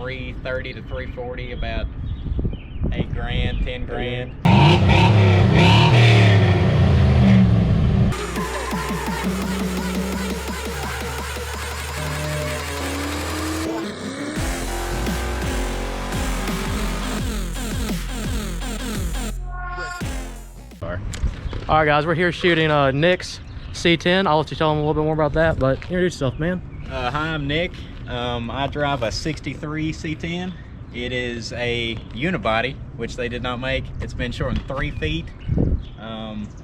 330 to 340, about 8 grand, 10 grand. All right, guys, we're here shooting Nick's C10. I'll let you tell them a little bit more about that, but introduce yourself, man. Hi, I'm Nick. I drive a 63 C10. It is a unibody, which they did not make. It's been shortened 3 feet,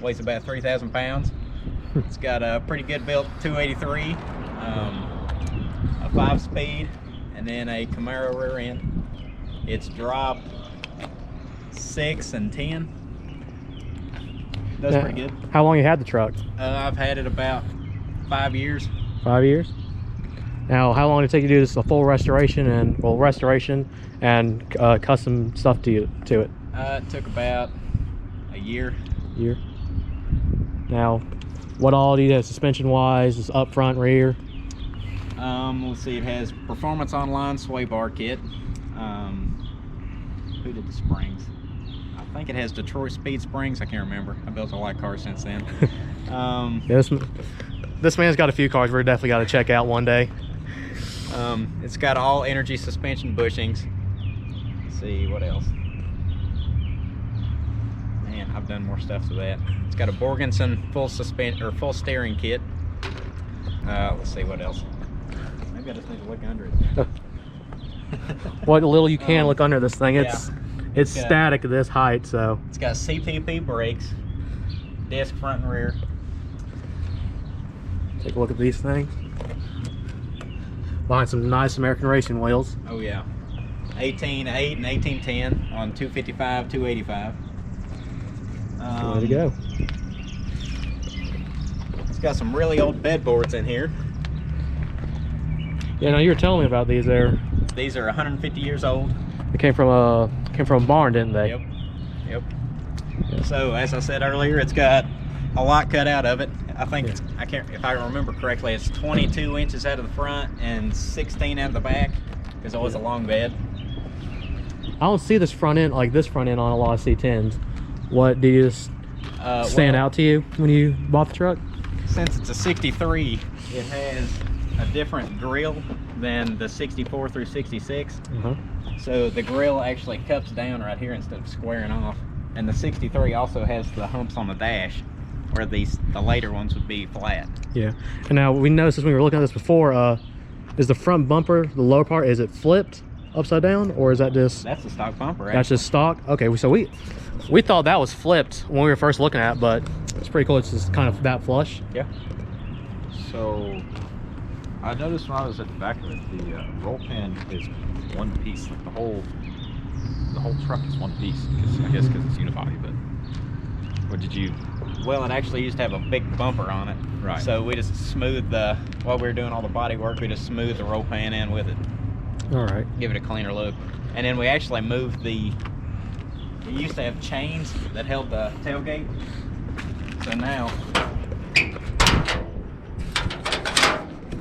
weighs about 3,000 pounds. It's got a pretty good built 283, a 5-speed, and then a Camaro rear end. It's drop 6 and 10. That's pretty good. How long you had the truck? I've had it about 5 years. 5 years. Now, how long did it take you to do this? A full restoration and custom stuff to it? It took about a year. Now, what all do you have suspension wise? Is up front, rear? Let's see. It has Performance Online sway bar kit. Who did the springs? I think it has Detroit Speed Springs. I can't remember. I built a lot of cars since then. This man's got a few cars we're definitely got to check out one day. It's got all energy suspension bushings. Let's see what else. Man, I've done more stuff to that. It's got a Borgenson full steering kit. Let's see what else. Maybe I just need to look under it. What little you can look under this thing. It's static at this height, so. It's got CTP brakes, disc front and rear. Take a look at these things. Behind some nice American racing wheels. Oh yeah, 18.8 and 18.10 on 255, 285. Way to go. It's got some really old bed boards in here. Yeah, no, you were telling me about these there. These are 150 years old. They came from a barn, didn't they? Yep. So as I said earlier, it's got a lot cut out of it. I think it's, if I remember correctly, it's 22 inches out of the front and 16 out of the back, because it was a long bed. I don't see this front end like this front end on a lot of C10s. What did you just stand out to you when you bought the truck? Since it's a 63, it has a different grill than the 64 through 66. So the grill actually cups down right here instead of squaring off. And the 63 also has the humps on the dash, where the later ones would be flat. Yeah. And now we noticed this when we were looking at this before, is the front bumper, the lower part, is it flipped upside down, or is that just... That's the stock bumper, actually. That's just stock? Okay, so we thought that was flipped when we were first looking at it, but it's pretty cool. It's just kind of that flush. Yeah. So I noticed when I was at the back of it, the roll pin is one piece. Like the whole truck is one piece. I guess because it's unibody. But what did you? Well, it actually used to have a big bumper on it. Right. So we just smoothed while we were doing all the body work, we just smoothed the roll pan in with it. All right. Give it a cleaner look. And then we actually moved it used to have chains that held the tailgate. So now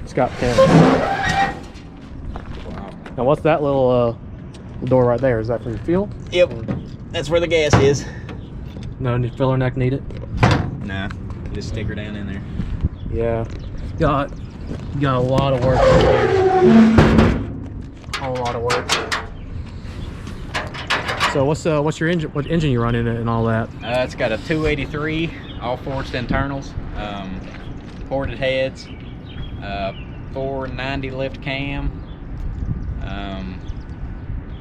it's got pins. Wow. Now what's that little door right there? Is that for your fuel? Yep. That's where the gas is. No filler neck needed? Nah. You just stick her down in there. Yeah. Got a lot of work in here. A lot of work. So what's your engine? What engine you running and all that? It's got a 283, all forged internals, ported heads, 490 lift cam,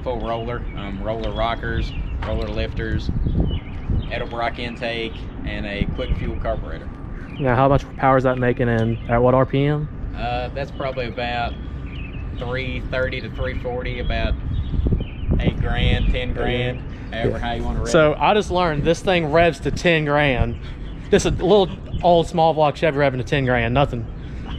full roller, roller rockers, roller lifters, Edelbrock intake, and a quick fuel carburetor. Now, how much power is that making, and at what RPM? That's probably about 330 to 340, about 8 grand, 10 grand, however how you want to rev. So I just learned this thing revs to 10 grand. Just a little old small block Chevy revving to 10 grand, nothing.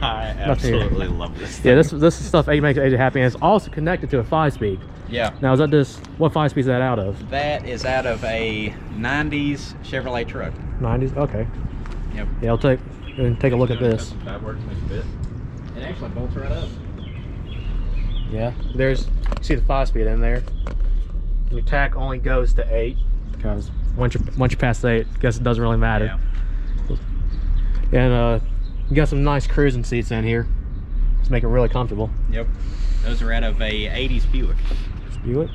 I absolutely love this thing. Yeah, this is stuff makes AJ happy, and it's also connected to a 5-speed. Yeah. Now, is that just, what 5-speed is that out of? That is out of a 90s Chevrolet truck. 90s? Okay. Yep. Yeah, I'll take a look at this. Fab work to make a bit. It actually bolts right up. Yeah, there's, you see the 5-speed in there. Your tack only goes to 8 because once you're past 8, I guess it doesn't really matter. Yeah. And you got some nice cruising seats in here. Just make it really comfortable. Yep. Those are out of a 80s Buick. Buick.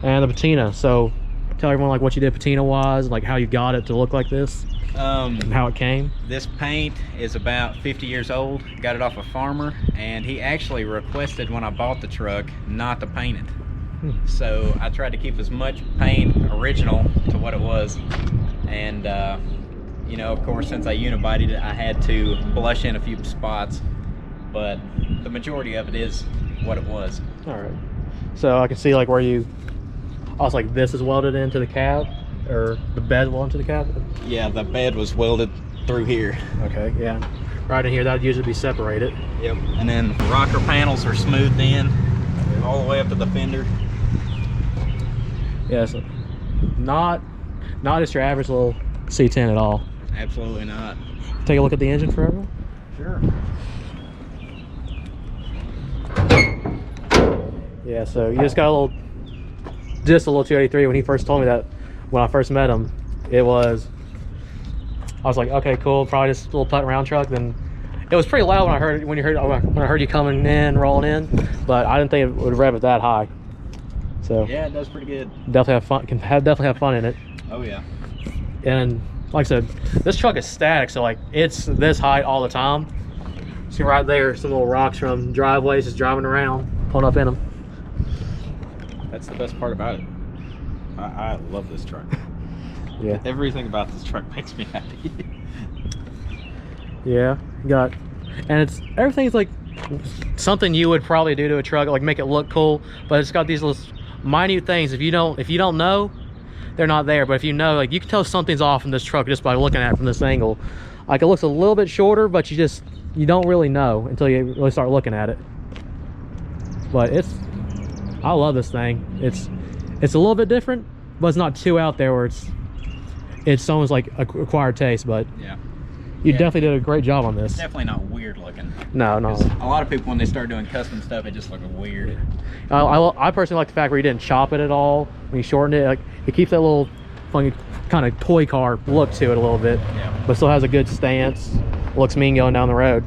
And the patina. So tell everyone like what you did patina wise, like how you got it to look like this. And how it came. This paint is about 50 years old. Got it off a farmer, and he actually requested when I bought the truck not to paint it. So I tried to keep as much paint original to what it was. And you know, of course, since I unibodied it, I had to blush in a few spots, but the majority of it is what it was. All right. So I can see like where you also like this is welded into the cab, or the bed welded into the cab. Yeah, the bed was welded through here. Okay, yeah. Right in here, that would usually be separated. Yep. And then rocker panels are smoothed in all the way up to the fender. Yeah, so not just your average little C10 at all. Absolutely not. Take a look at the engine for everyone. Sure. Yeah, so you just got a little 283. When he first told me that, when I first met him, I was like, okay, cool, probably just a little putt round truck. Then it was pretty loud when I heard you coming in, rolling in, but I didn't think it would rev it that high. So yeah, it does pretty good. Definitely have fun. Definitely have fun in it. Oh yeah. And like I said, this truck is static, so like it's this height all the time. See right there, some little rocks from driveways just driving around, pulling up in them. That's the best part about it. I love this truck. Yeah. Everything about this truck makes me happy. Yeah, and everything's like something you would probably do to a truck, like make it look cool, but it's got these little minute things. If you don't know, they're not there. But if you know, like you can tell something's off in this truck just by looking at it from this angle. Like it looks a little bit shorter, but you don't really know until you really start looking at it. But I love this thing. It's a little bit different, but it's not too out there where it's someone's like acquired taste. But yeah, you definitely did a great job on this. It's definitely not weird looking. No. A lot of people, when they start doing custom stuff, it just looks weird. I personally like the fact where you didn't chop it at all when you shortened it. Like it keeps that little funny kind of toy car look to it a little bit, but still has a good stance. Looks mean going down the road.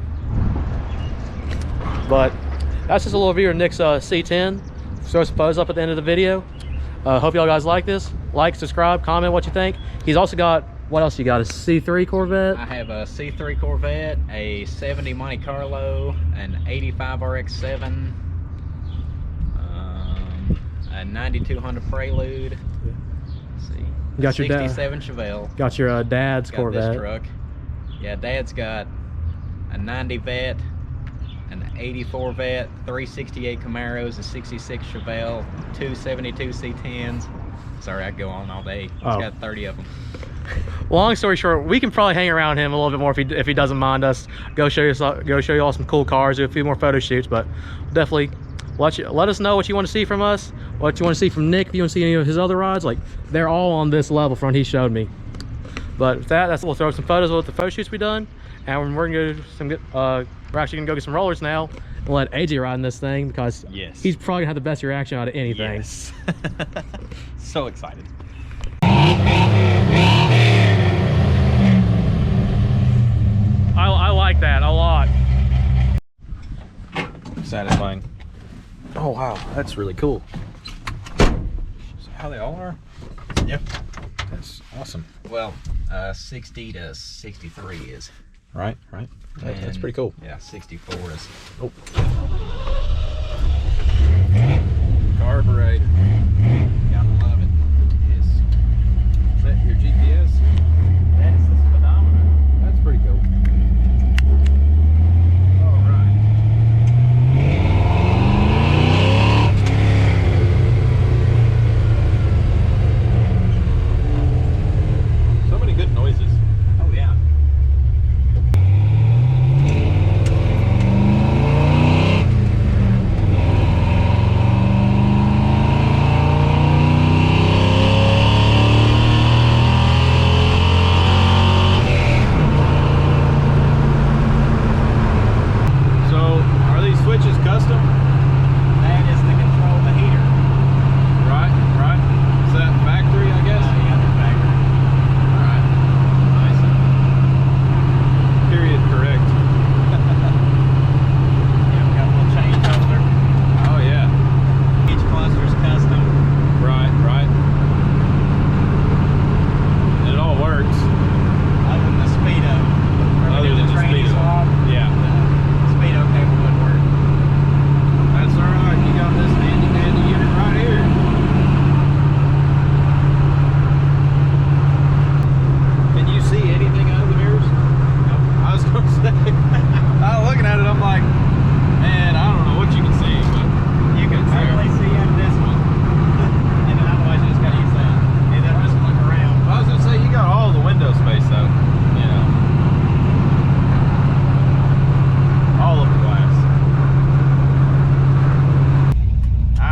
But that's just a little review of Nick's C10. Throw some photos up at the end of the video. Hope y'all guys like this. Like, subscribe, comment what you think. He's also got, what else you got? A C3 Corvette? I have a C3 Corvette, a 70 Monte Carlo, an 85 RX-7, a 92 Honda Prelude. Let's see. You got 67 Chevelle. Got your dad's Corvette. This truck. Yeah, Dad's got a 90 Vet, an 84 Vet, 368 Camaros, a 66 Chevelle, 272 C10s. Sorry, I could go on all day. He's got 30 of them. Long story short, we can probably hang around him a little bit more if he doesn't mind us. Go show you all some cool cars, do a few more photo shoots, but definitely let us know what you want to see from us, what you want to see from Nick. If you want to see any of his other rides, like they're all on this level front he showed me. But with that, we'll throw some photos of the photo shoots we done, and we're gonna go some we're actually gonna go get some rollers now and let AJ ride in this thing because he's probably gonna have the best reaction out of anything. Yes. So excited. I like that a lot. Satisfying. Oh wow, that's really cool. Is that how they all are? Yep. That's awesome. Well, 60 to 63 is. Right. That's pretty cool. Yeah, 64 is. Oh. Carburetor. Gotta love it. Yes. Is that your GPS? That is the speedometer. That's pretty cool. All right. So many good noises. Oh yeah.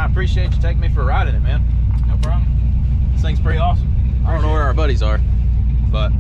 appreciate you taking me for a ride in it, man. No problem. This thing's pretty awesome. I don't know where our buddies are, but